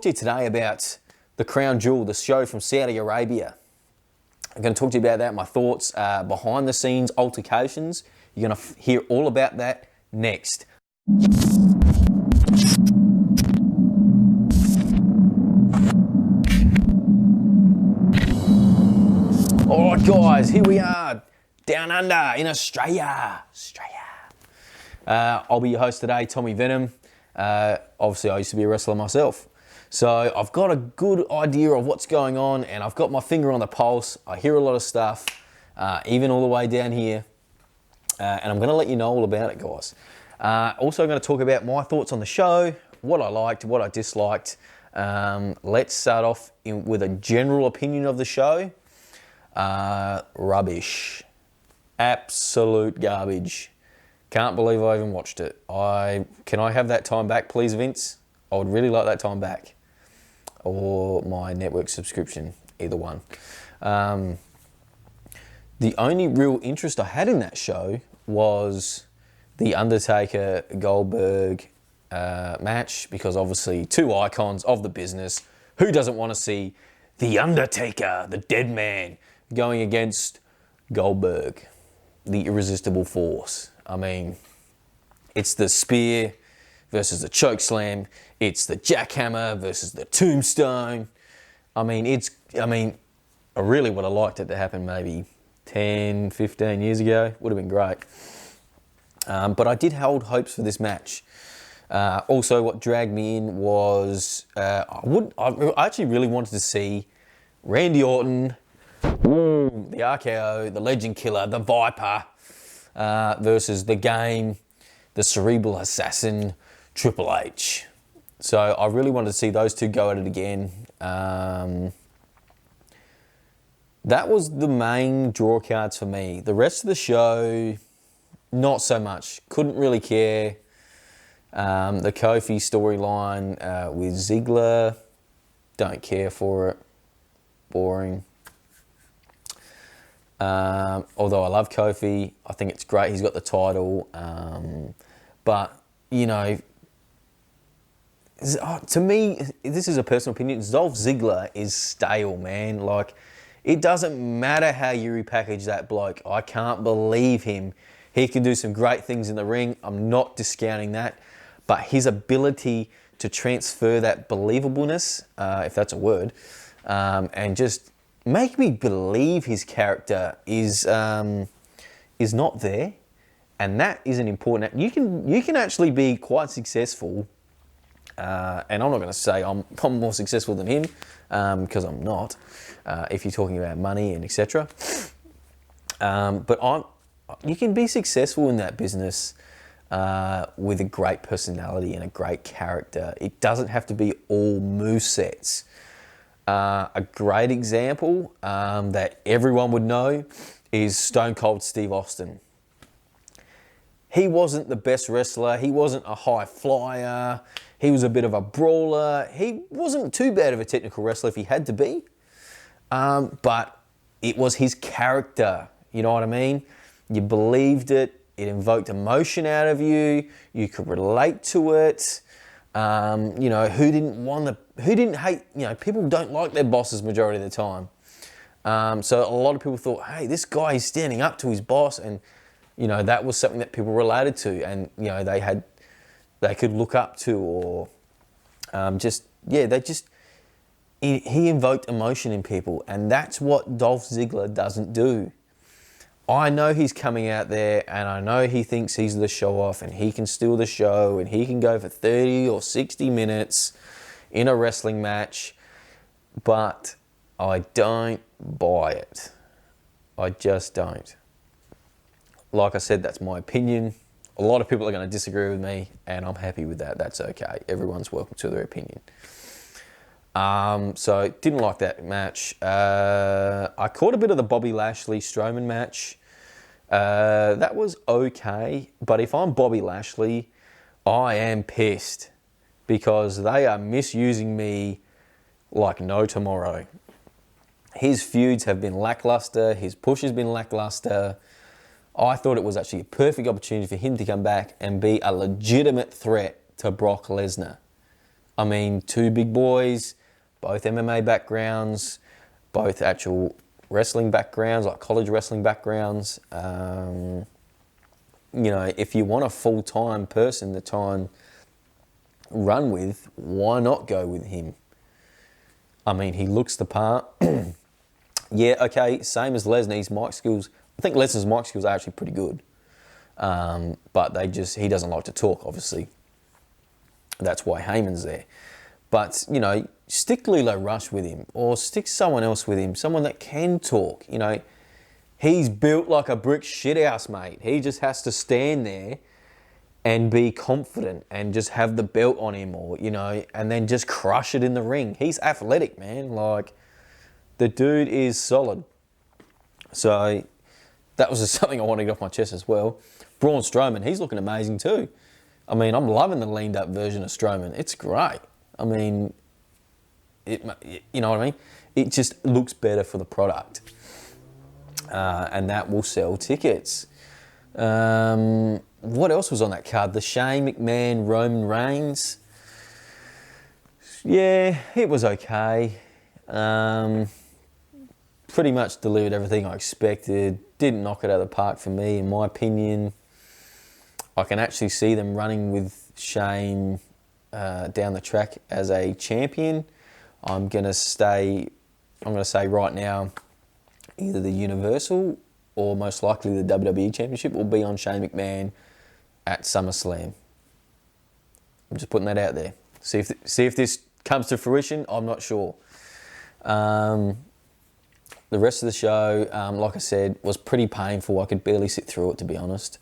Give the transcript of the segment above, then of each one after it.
To you today about the Crown Jewel, the show from Saudi Arabia. I'm going to talk to you about that, my thoughts, behind the scenes altercations. You're going to hear all about that next. All right, guys, here we are, down under in Australia. I'll be your host today, Tommy Venum. Obviously, I used to be a wrestler myself. So I've got a good idea of what's going on, and I've got my finger on the pulse. I hear a lot of stuff, even all the way down here, and I'm going to let you know all about it, guys. Also, I'm going to talk about my thoughts on the show, what I liked, what I disliked. Let's start off with a general opinion of the show. Rubbish. Absolute garbage. Can't believe I even watched it. Can I have that time back, please, Vince? I would really like that time back. Or my network subscription, either one. The only real interest I had in that show was the Undertaker Golberg match, because obviously two icons of the business. Who doesn't want to see the Undertaker, the dead man, going against Golberg, the irresistible force? I mean, it's the spear versus the choke slam. It's the jackhammer versus the tombstone. I really would have liked it to happen maybe 10, 15 years ago. Would have been great. But I did hold hopes for this match. Also, what dragged me in was I actually really wanted to see Randy Orton, the RKO, the Legend Killer, the Viper, versus the Game, the Cerebral Assassin, Triple H. So I really wanted to see those two go at it again. That was the main draw cards for me. The rest of the show, not so much. Couldn't really care. The Kofi storyline with Ziggler, don't care for it. Boring. Although I love Kofi, I think it's great he's got the title. But, you know, to me, this is a personal opinion, Dolph Ziggler is stale, man. Like, it doesn't matter how you repackage that bloke. I can't believe him. He can do some great things in the ring. I'm not discounting that. But his ability to transfer that believableness, if that's a word, and just make me believe his character is not there. And that isn't important. You can actually be quite successful. And I'm not going to say I'm more successful than him, because I'm not, if you're talking about money and etc. But you can be successful in that business with a great personality and a great character. It doesn't have to be all movesets. A great example that everyone would know is Stone Cold Steve Austin. He wasn't the best wrestler. He wasn't a high flyer. He was a bit of a brawler. He wasn't too bad of a technical wrestler if he had to be. But it was his character. You know what I mean? You believed it. It invoked emotion out of you. You could relate to it. You know, who didn't hate, you know, people don't like their bosses majority of the time. So a lot of people thought, hey, this guy is standing up to his boss, and, you know, that was something that people related to, and, you know, they could look up to, or he invoked emotion in people, and that's what Dolph Ziggler doesn't do. I know he's coming out there, and I know he thinks he's the show off, and he can steal the show, and he can go for 30 or 60 minutes in a wrestling match, but I don't buy it. I just don't. Like I said, that's my opinion. A lot of people are going to disagree with me, and I'm happy with that. That's okay. Everyone's welcome to their opinion. So didn't like that match. I caught a bit of the Bobby Lashley-Strowman match. That was okay, but if I'm Bobby Lashley, I am pissed, because they are misusing me like no tomorrow. His feuds have been lackluster. His push has been lackluster. I thought it was actually a perfect opportunity for him to come back and be a legitimate threat to Brock Lesnar. I mean, two big boys, both MMA backgrounds, both actual wrestling backgrounds, like college wrestling backgrounds. You know, if you want a full-time person to try and run with, why not go with him? I mean, he looks the part. Yeah, okay, same as Lesnar, his mic skills. I think Lesnar's mic skills are actually pretty good. But he doesn't like to talk, obviously. That's why Heyman's there. But, you know, stick Lilo Rush with him, or stick someone else with him, someone that can talk. You know, he's built like a brick shithouse, mate. He just has to stand there and be confident and just have the belt on him, or, you know, and then just crush it in the ring. He's athletic, man. Like, the dude is solid. So that was just something I wanted to get off my chest as well. Braun Strowman, he's looking amazing too. I mean, I'm loving the leaned up version of Strowman. It's great. I mean, you know what I mean? It just looks better for the product. And that will sell tickets. What else was on that card? The Shane McMahon, Roman Reigns. Yeah, it was okay. Pretty much delivered everything I expected. Didn't knock it out of the park for me, in my opinion. I can actually see them running with Shane down the track as a champion. I'm gonna say right now, either the Universal or most likely the WWE Championship will be on Shane McMahon at SummerSlam. I'm just putting that out there. See if this comes to fruition. I'm not sure. The rest of the show, like I said, was pretty painful. I could barely sit through it, to be honest.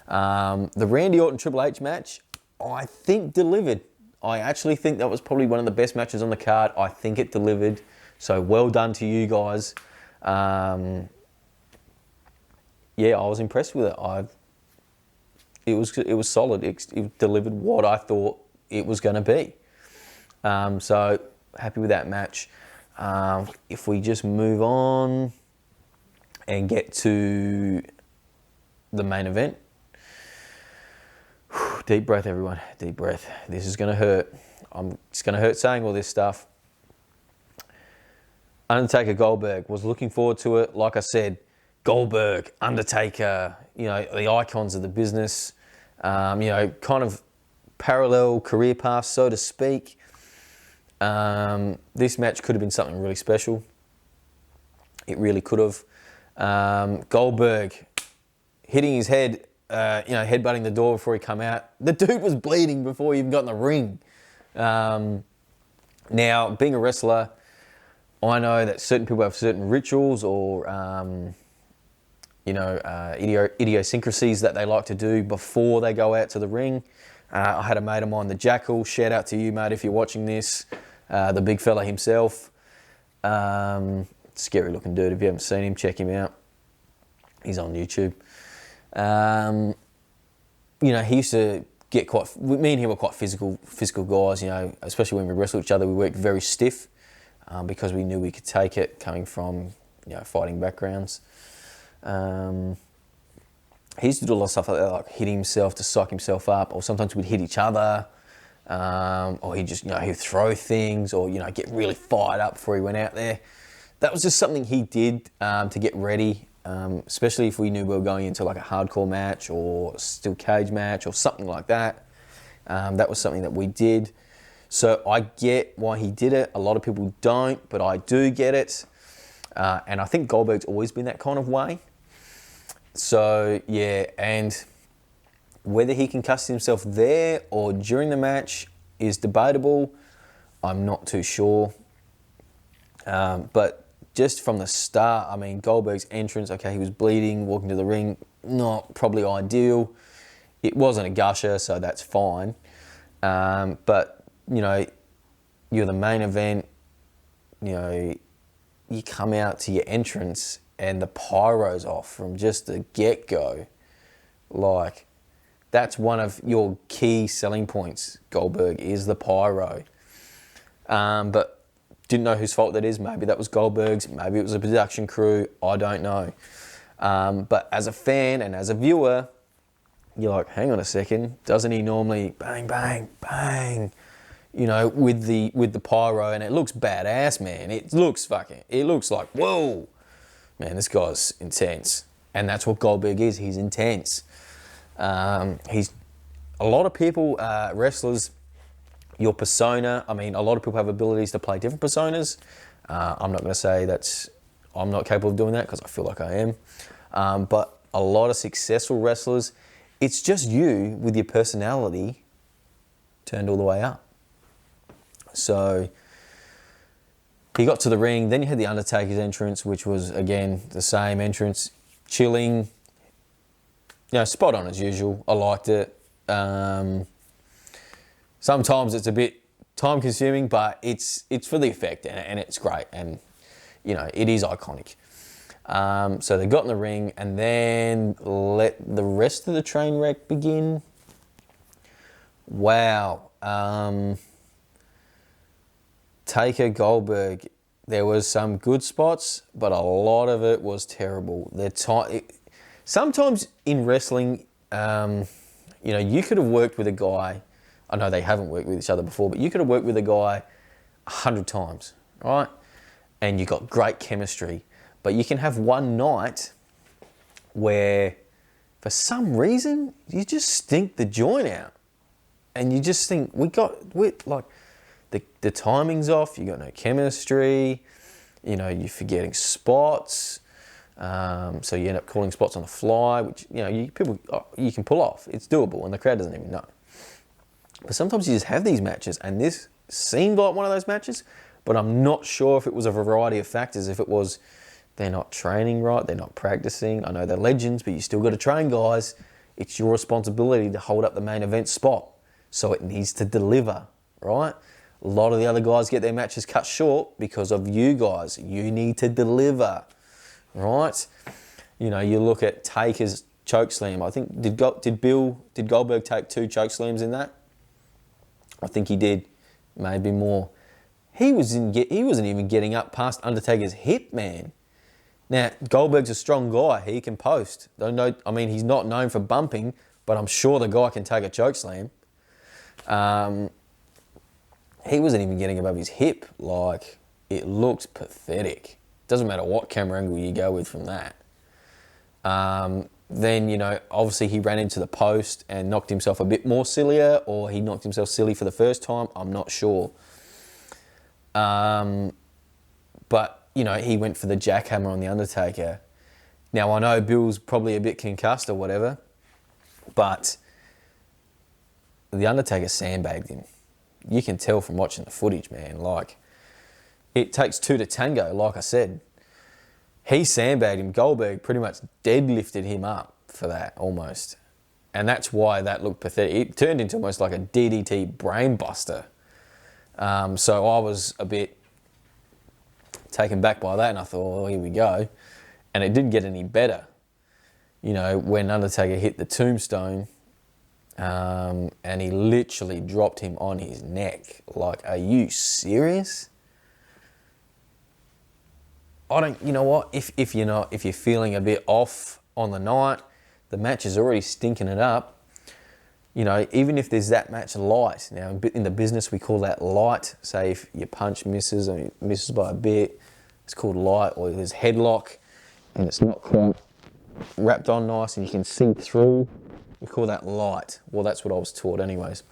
The Randy Orton Triple H match, I think delivered. I actually think that was probably one of the best matches on the card. I think it delivered. So well done to you guys. Yeah, I was impressed with it. It was solid. It delivered what I thought it was going to be. So happy with that match. If we just move on and get to the main event. Deep breath, everyone. Deep breath. This is going to hurt. It's going to hurt saying all this stuff. Undertaker Golberg. Was looking forward to it. Like I said, Golberg, Undertaker, you know, the icons of the business. You know, kind of parallel career paths, so to speak. This match could have been something really special. It really could have. Golberg hitting his head, headbutting the door before he come out. The dude was bleeding before he even got in the ring. Now, being a wrestler, I know that certain people have certain rituals or, idiosyncrasies that they like to do before they go out to the ring. I had a mate of mine, the Jackal. Shout out to you, mate, if you're watching this. The big fella himself. Scary looking dude. If you haven't seen him, check him out. He's on YouTube. He used to get me and him were quite physical guys, you know, especially when we wrestled each other. We worked very stiff because we knew we could take it coming from, you know, fighting backgrounds. He used to do a lot of stuff like that, like hit himself to psych himself up, or sometimes we'd hit each other, or he'd just, he'd throw things, or, get really fired up before he went out there. That was just something he did to get ready, especially if we knew we were going into like a hardcore match or steel cage match or something like that. That was something that we did. So I get why he did it. A lot of people don't, but I do get it. And I think Goldberg's always been that kind of way. So, yeah, and whether he concussed himself there or during the match is debatable. I'm not too sure. But just from the start, I mean, Goldberg's entrance, okay, he was bleeding, walking to the ring, not probably ideal. It wasn't a gusher, so that's fine. But, you're the main event, you come out to your entrance and the pyro's off from just the get-go. Like, that's one of your key selling points, Goldberg, is the pyro. But didn't know whose fault that is. Maybe that was Goldberg's. Maybe it was a production crew. I don't know. But as a fan and as a viewer, you're like, hang on a second. Doesn't he normally bang, bang, bang? you know, with the pyro, and it looks badass, man. It looks like, whoa, man, this guy's intense. And that's what Golberg is. He's intense. He's a lot of people, wrestlers, your persona. I mean, a lot of people have abilities to play different personas. I'm not going to say I'm not capable of doing that, because I feel like I am. But a lot of successful wrestlers, it's just you with your personality turned all the way up. So he got to the ring. Then you had the Undertaker's entrance, which was, again, the same entrance, chilling, you know, spot on as usual. I liked it. Sometimes it's a bit time consuming, but it's for the effect, and it's great, and you know, it is iconic. So they got in the ring, and then let the rest of the train wreck begin. Wow. Taker, Golberg, there was some good spots, but a lot of it was terrible. Sometimes in wrestling, you know, you could have worked with a guy. I know they haven't worked with each other before, but you could have worked with a guy 100 times, right? And you got great chemistry. But you can have one night where, for some reason, you just stink the joint out. And you just think, the timing's off, you got no chemistry, you know, you're forgetting spots. So you end up calling spots on the fly, which, you know, you can pull off. It's doable, and the crowd doesn't even know. But sometimes you just have these matches, and this seemed like one of those matches, but I'm not sure if it was a variety of factors. If it was they're not training right, they're not practicing. I know they're legends, but you still got to train, guys. It's your responsibility to hold up the main event spot, so it needs to deliver, right? A lot of the other guys get their matches cut short because of you guys. You need to deliver, right? You know, you look at Taker's chokeslam. I think, did Golberg take 2 chokeslams in that? I think he did, maybe more. He wasn't even getting up past Undertaker's hip, man. Now, Goldberg's a strong guy. He can post. I mean, he's not known for bumping, but I'm sure the guy can take a chokeslam. He wasn't even getting above his hip. Like, it looked pathetic. Doesn't matter what camera angle you go with from that. Then, you know, obviously he ran into the post and knocked himself a bit more sillier, or he knocked himself silly for the first time. I'm not sure. But, you know, he went for the jackhammer on the Undertaker. Now, I know Bill's probably a bit concussed or whatever, but the Undertaker sandbagged him. You can tell from watching the footage, man. Like, it takes 2 to tango, like I said. He sandbagged him. Golberg pretty much deadlifted him up for that, almost. And that's why that looked pathetic. It turned into almost like a DDT brainbuster. So I was a bit taken back by that, and I thought, well, here we go. And it didn't get any better. You know, when Undertaker hit the tombstone, and he literally dropped him on his neck. Like, are you serious? You know what? If you're feeling a bit off on the night, the match is already stinking it up. You know, even if there's that match light. Now, in the business, we call that light. Say if your punch misses, or it misses by a bit, it's called light. Or there's headlock, and it's not quite wrapped on nice, and you can see through. We call that light. Well, that's what I was taught anyways.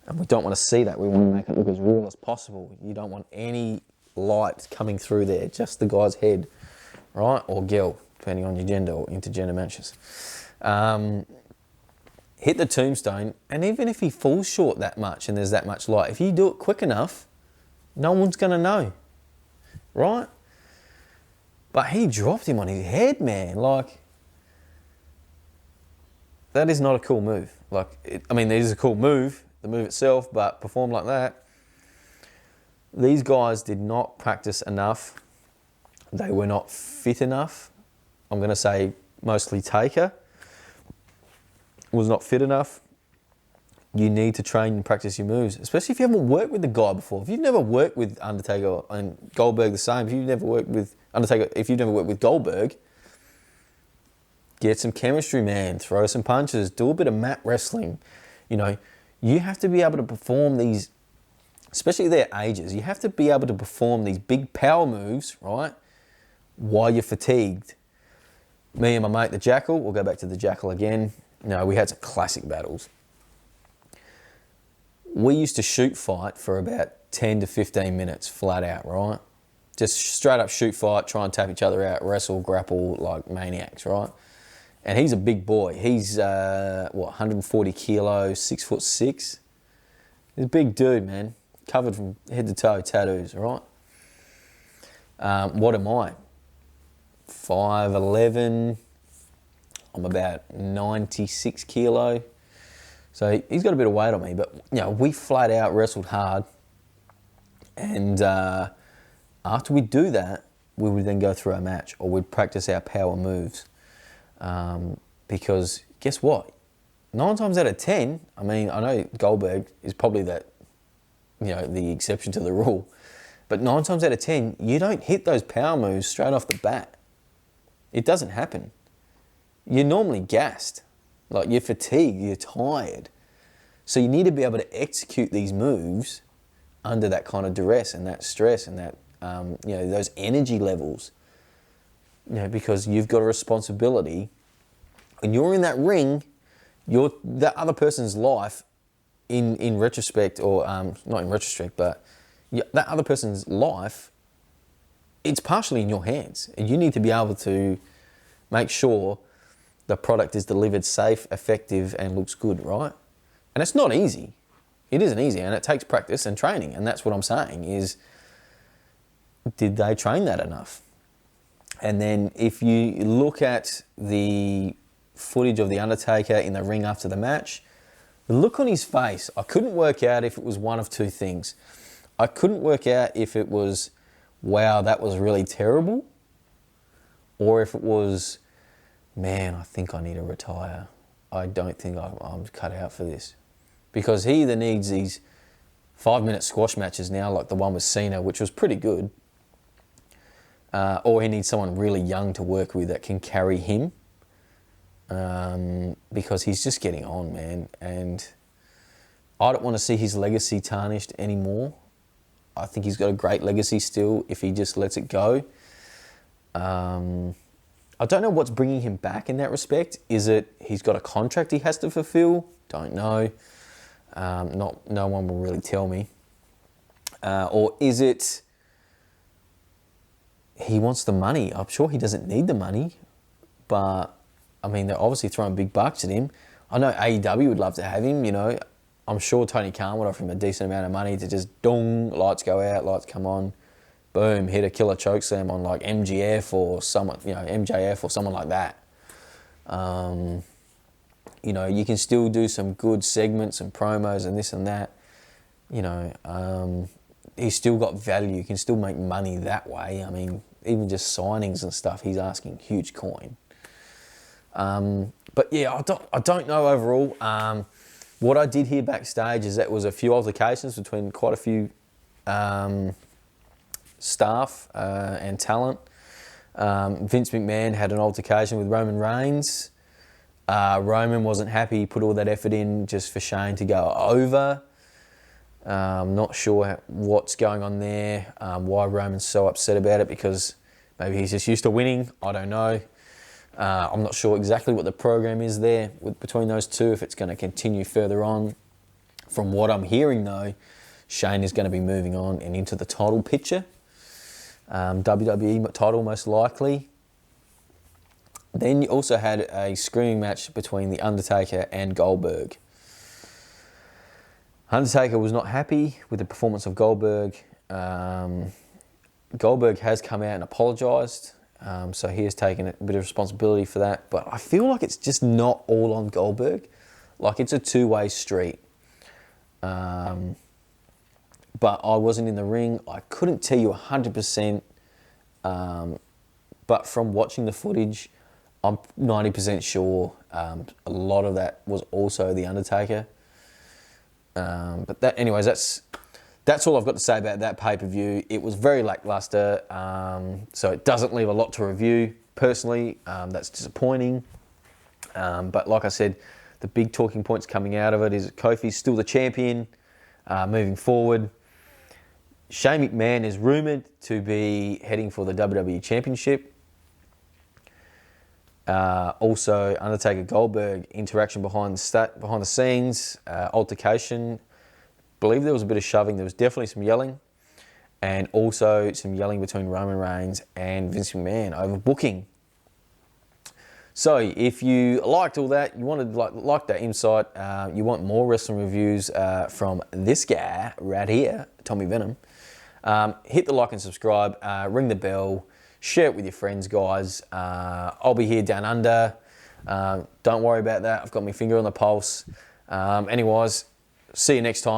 And we don't want to see that. We want to make it look as real as possible. You don't want any light coming through there, just the guy's head, right? Or girl, depending on your gender, or intergender matches. Hit the tombstone, and even if he falls short that much and there's that much light, if you do it quick enough, no one's going to know, right? But he dropped him on his head, man. Like, that is not a cool move. Like, it is a cool move, the move itself, but performed like that. These guys did not practice enough. They were not fit enough. I'm going to say mostly Taker was not fit enough. You need to train and practice your moves, especially if you haven't worked with the guy before. If you've never worked with Undertaker and Goldberg the same, if you've never worked with Undertaker, if you've never worked with Goldberg, get some chemistry, man. Throw some punches. Do a bit of mat wrestling. You know, you have to be able to perform these, especially their ages, you have to be able to perform these big power moves, right, while you're fatigued. Me and my mate, the Jackal, we'll go back to the Jackal again. No, we had some classic battles. We used to shoot fight for about 10 to 15 minutes flat out, right? Just straight up shoot fight, try and tap each other out, wrestle, grapple like maniacs, right? And he's a big boy. He's, 140 kilos, 6'6". He's a big dude, man. Covered from head to toe, tattoos, right? What am I? 5'11". I'm about 96 kilo. So he's got a bit of weight on me, but we flat out wrestled hard. And after we do that, we would then go through our match, or we'd practice our power moves. Because guess what? 9 times out of 10, I mean, I know Golberg is probably that, the exception to the rule, but 9 times out of 10, you don't hit those power moves straight off the bat. It doesn't happen. You're normally gassed. Like, you're fatigued, you're tired. So you need to be able to execute these moves under that kind of duress and that stress and that, those energy levels. Because you've got a responsibility. When you're in that ring, that other person's life, in retrospect, or not in retrospect, but that other person's life, it's partially in your hands. And you need to be able to make sure the product is delivered safe, effective, and looks good, right? And it's not easy. It isn't easy, and it takes practice and training. And that's what I'm saying is, did they train that enough? And then if you look at the footage of The Undertaker in the ring after the match, the look on his face, I couldn't work out if it was one of two things. I couldn't work out if it was, wow, that was really terrible, or if it was, man, I think I need to retire. I don't think I'm cut out for this. Because he either needs these 5-minute squash matches now, like the one with Cena, which was pretty good, or he needs someone really young to work with that can carry him, because he's just getting on, man. And I don't want to see his legacy tarnished anymore. I think he's got a great legacy still if he just lets it go. I don't know what's bringing him back in that respect. Is it he's got a contract he has to fulfill? Don't know. No one will really tell me. Or is it he wants the money? I'm sure he doesn't need the money, but I mean, they're obviously throwing big bucks at him. I know AEW would love to have him, I'm sure Tony Khan would offer him a decent amount of money to just dong, lights go out, lights come on, boom, hit a killer chokeslam on like MGF or someone, MJF or someone like that. You can still do some good segments and promos and this and that. He's still got value. You can still make money that way. I mean, even just signings and stuff, he's asking huge coin. But yeah, I don't know overall. What I did hear backstage is that was a few altercations between quite a few staff and talent. Vince McMahon had an altercation with Roman Reigns. Roman wasn't happy. He put all that effort in just for Shane to go over. Not sure what's going on there, why Roman's so upset about it, because maybe he's just used to winning. I don't know. I'm not sure exactly what the program is there between those two, if it's going to continue further on. From what I'm hearing, though, Shane is going to be moving on and into the title picture. WWE title, most likely. Then you also had a screaming match between The Undertaker and Golberg. Undertaker was not happy with the performance of Golberg. Golberg has come out and apologised. So he has taken a bit of responsibility for that. But I feel like it's just not all on Golberg. Like, it's a two-way street. But I wasn't in the ring. I couldn't tell you 100%. But from watching the footage, I'm 90% sure a lot of that was also The Undertaker. But that's all I've got to say about that pay-per-view. It was very lackluster, so it doesn't leave a lot to review. Personally, that's disappointing. But like I said, the big talking points coming out of it is Kofi's still the champion moving forward. Shane McMahon is rumoured to be heading for the WWE Championship. Also, Undertaker Golberg interaction behind the scenes, altercation. Believe there was a bit of shoving. There was definitely some yelling, and also some yelling between Roman Reigns and Vince McMahon over booking. So, if you liked all that, you wanted like that insight, you want more wrestling reviews from this guy right here, Tommy Venum. Hit the like and subscribe, ring the bell, share it with your friends, guys. I'll be here down under. Don't worry about that. I've got my finger on the pulse. Anyways, see you next time.